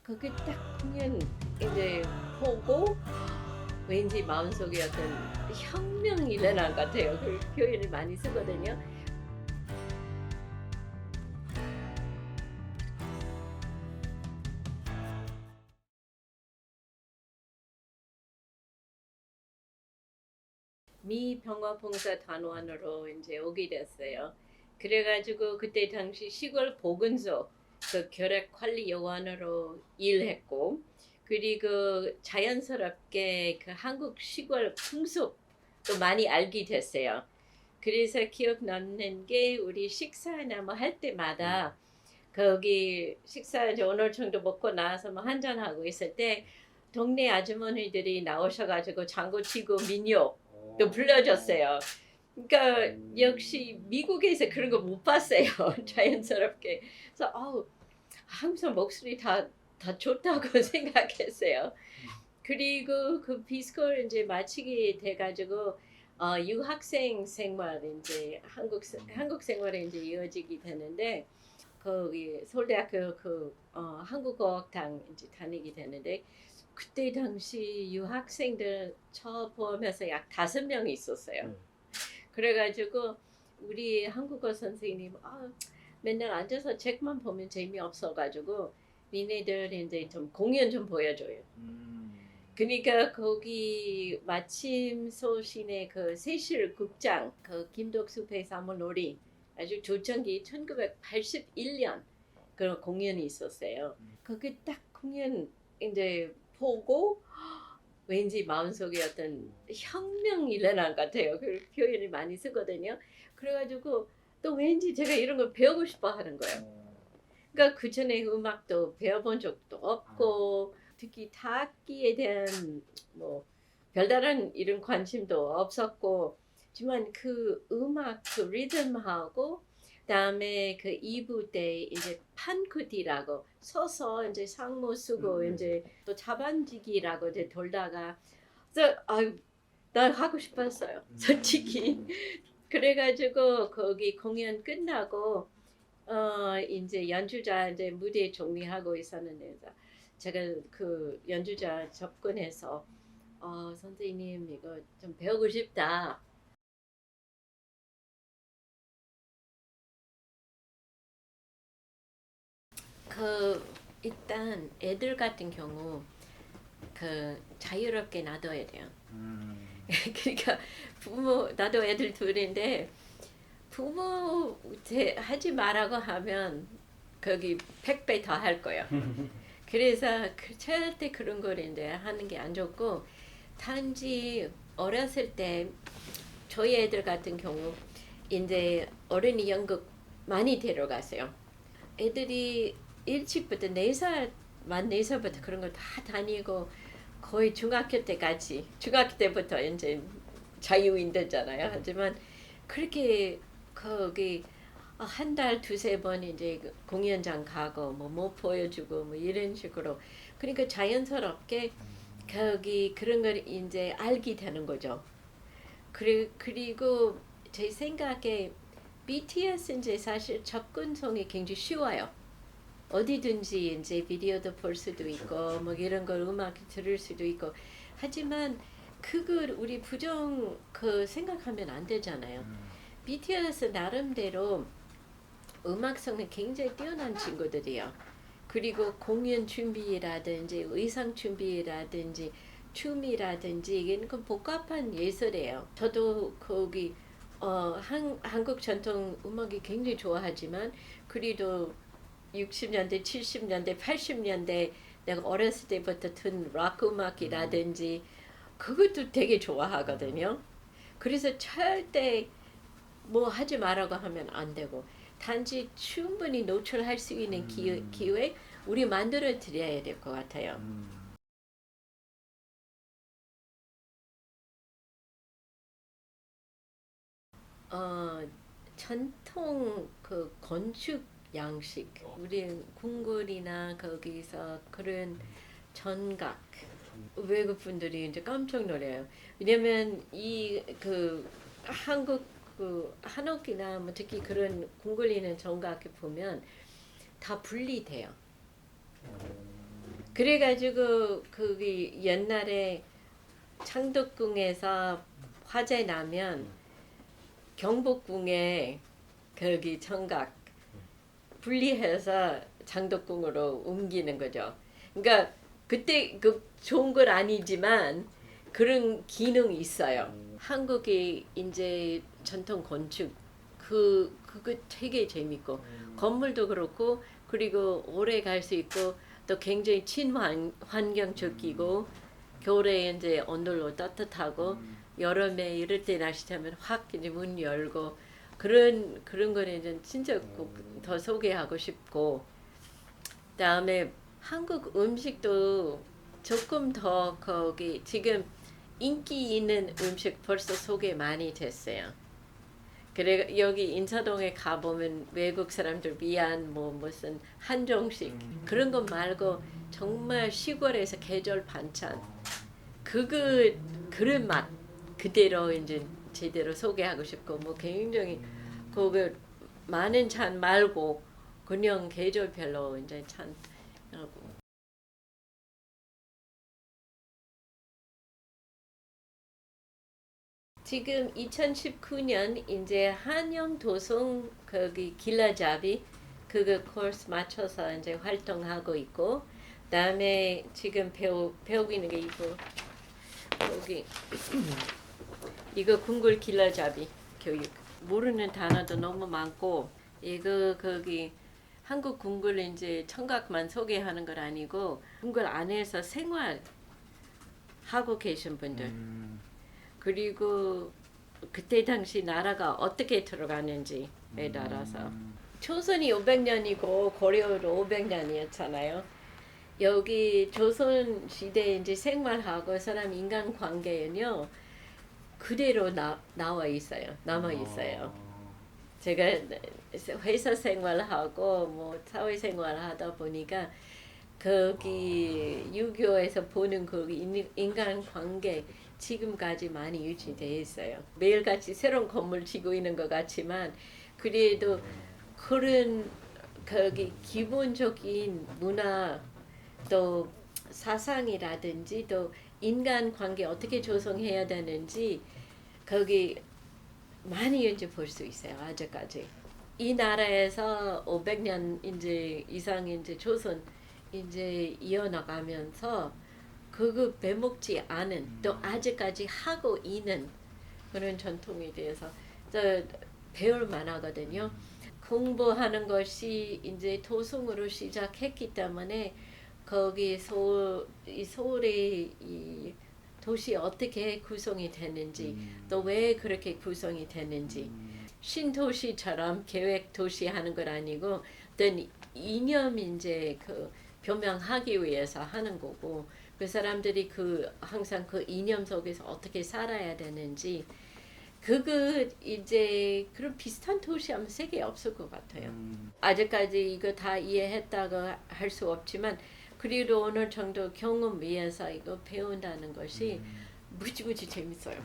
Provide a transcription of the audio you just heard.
그게 딱 공연 이제 보고 왠지 마음속에 어떤 혁명이 일어난 것 같아요. 그 표현을 많이 쓰거든요. 미 병화봉사단원으로 이제 오게 됐어요. 그래가지고 그때 당시 시골 보건소 그 결핵관리요원으로 일했고, 그리고 자연스럽게 그 한국 시골 풍습도 많이 알게 됐어요. 그래서 기억 남는 게 우리 식사나 뭐 할 때마다 거기 식사 이제 오늘 정도 먹고 나서 뭐 한잔 하고 있을 때 동네 아주머니들이 나오셔가지고 장구 치고 민요도 불러줬어요. 그러니까 역시 미국에서 그런 거 못 봤어요. 자연스럽게. 그래서 항상 목소리 다 좋다고 생각했어요. 그리고 그 비스콜 이제 마치게 돼가지고 유학생 생활 이제 한국 생활에 이제 이어지게 되는데, 거기 서울대학교 한국어학당 이제 다니게 되는데, 그때 당시 유학생들 저 포함해서 약 5명이 있었어요. 그래가지고 우리 한국어 선생님 맨날 앉아서 책만 보면 재미없어가지고 니네들 이제 좀 공연 좀 보여줘요. 그러니까 거기 마침 소신의 그 세실 극장 그 김덕수 배사물놀이 아주 조정기 1981년 그런 공연이 있었어요. 그게 딱 공연 이제 보고 왠지 마음속에 어떤 혁명이 일어난 것 같아요. 그 표현을 많이 쓰거든요. 그래가지고 또 왠지 제가 이런 걸 배우고 싶어 하는 거예요. 그러니까 그 전에 음악도 배워본 적도 없고 특히 타악기에 대한 뭐 별다른 이런 관심도 없었고, 하지만 그 음악 그 리듬하고 그다음에 그 2부 때 이제 판쿠디라고 서서 이제 상모 쓰고 이제 또 자반지기라고 이제 돌다가, 그래서 난 하고 싶었어요. 솔직히. 그래가지고 거기 공연 끝나고 이제 연주자 이제 무대 정리하고 있었는데 제가 그 연주자 접근해서 선생님 이거 좀 배우고 싶다. 그 일단 애들 같은 경우 그 자유롭게 놔둬야 돼요. 그러니까 부모 나도 애들 둘인데 부모 하지 말라고 하면 거기 100배 더 할 거예요. 그래서 절대 그런 거인데 하는 게 안 좋고, 단지 어렸을 때 저희 애들 같은 경우 이제 어린이 연극 많이 데려갔어요. 애들이 일찍부터 4살 만 4살부터 그런 걸 다 다니고 거의 중학교 때부터 이제 자유인 됐잖아요. 하지만 그렇게 거기 한 달 두세 번 이제 그 공연장 가고 뭐 보여주고 뭐 이런 식으로, 그러니까 자연스럽게 거기 그런 걸 이제 알게 되는 거죠. 그리고 제 생각에 BTS 이제 사실 접근성이 굉장히 쉬워요. 어디든지 이제 비디오도 볼 수도 있고 뭐 이런 걸 음악 들을 수도 있고, 하지만 그걸 우리 부정 그 생각하면 안 되잖아요. BTS 나름대로 음악성은 굉장히 뛰어난 친구들이에요. 그리고 공연 준비라든지 의상 준비라든지 춤이라든지 이게 그 복합한 예술이에요. 저도 거기 한국 전통 음악이 굉장히 좋아하지만 그래도 60년대, 70년대, 80년대 내가 어렸을 때부터 듣는 락 음악이라든지 그것도 되게 좋아하거든요. 그래서 절대 뭐 하지 말라고 하면 안 되고, 단지 충분히 노출할 수 있는 기회 우리 만들어 드려야 될 것 같아요. 어, 전통 그 건축 양식, 우리 궁궐이나 거기서 그런 전각 외국 분들이 이제 깜짝 놀래요. 왜냐면 이 그 한국 그 한옥이나 뭐 특히 그런 궁궐이는 정각에 보면 다 분리돼요. 그래가지고 거기 옛날에 창덕궁에서 화재 나면 경복궁에 거기 청각 분리해서 창덕궁으로 옮기는 거죠. 그러니까 그때 그 좋은 건 아니지만 그런 기능이 있어요. 한국의 이제 전통 건축 그거 되게 재밌고 건물도 그렇고 그리고 오래 갈 수 있고 또 굉장히 친환경적이고 겨울에 이제 온돌로 따뜻하고 여름에 이럴 때 날씨 되면 확 이제 문 열고 그런 거는 이제 진짜 꼭 더 소개하고 싶고 그다음에 한국 음식도 조금 더 거기 지금 인기 있는 음식 벌써 소개 많이 됐어요. 그래 여기 인사동에 가보면 외국 사람들 위한 뭐 무슨 한정식 그런 것 말고 정말 시골에서 계절 반찬 그거 그런 맛 그대로 이제 제대로 소개하고 싶고 뭐 굉장히 그거 많은 찬 말고 그냥 계절별로 이제 찬 하고 지금 2019년 이제 한영 도성 거기 길라잡이 그거 코र्स 맞춰서 이제 활동하고 있고 그다음에 지금 배우고 있는 게 이거 여기 이거 궁굴 길라잡이 교육 모르는 단어도 너무 많고 이거 거기 한국 궁굴 이제 청각만 소개하는 건 아니고 궁굴 안에서 생활 하고 계신 분들 그리고 그때 당시 나라가 어떻게 들어가는지에 따라서 조선이 500년이고 고려도 500년이었잖아요. 여기 조선 시대 이제 생활하고 사람 인간 관계는요 그대로 나와 있어요. 남아 있어요. 제가 회사 생활하고 뭐 사회 생활하다 보니까 거기 유교에서 보는 그 인간 관계 지금까지 많이 유지되어 있어요. 매일같이 새로운 건물 지고 있는 것 같지만 그래도 그런 거기 기본적인 문화 또 사상이라든지 또 인간 관계 어떻게 조성해야 되는지 거기 많이 이제 볼 수 있어요. 아직까지 이 나라에서 500년 이제 이상 이제 조선 이제 이어나가면서 그거 빼먹지 않은 또 아직까지 하고 있는 그런 전통에 대해서 배울 만하거든요. 공부하는 것이 이제 도성으로 시작했기 때문에 거기 서울의 이 도시 어떻게 구성이 되는지 또 왜 그렇게 구성이 되는지 신도시처럼 계획 도시 하는 건 아니고 어떤 이념 이제 그 표명하기 위해서 하는 거고 그 사람들이 그 항상 그 이념 속에서 어떻게 살아야 되는지 그거 이제 그런 비슷한 도시 아마 세계에 없을 것 같아요. 아직까지 이거 다 이해했다고 할 수 없지만 그래도 어느 정도 경험 위에서 이거 배운다는 것이 무지무지 재밌어요.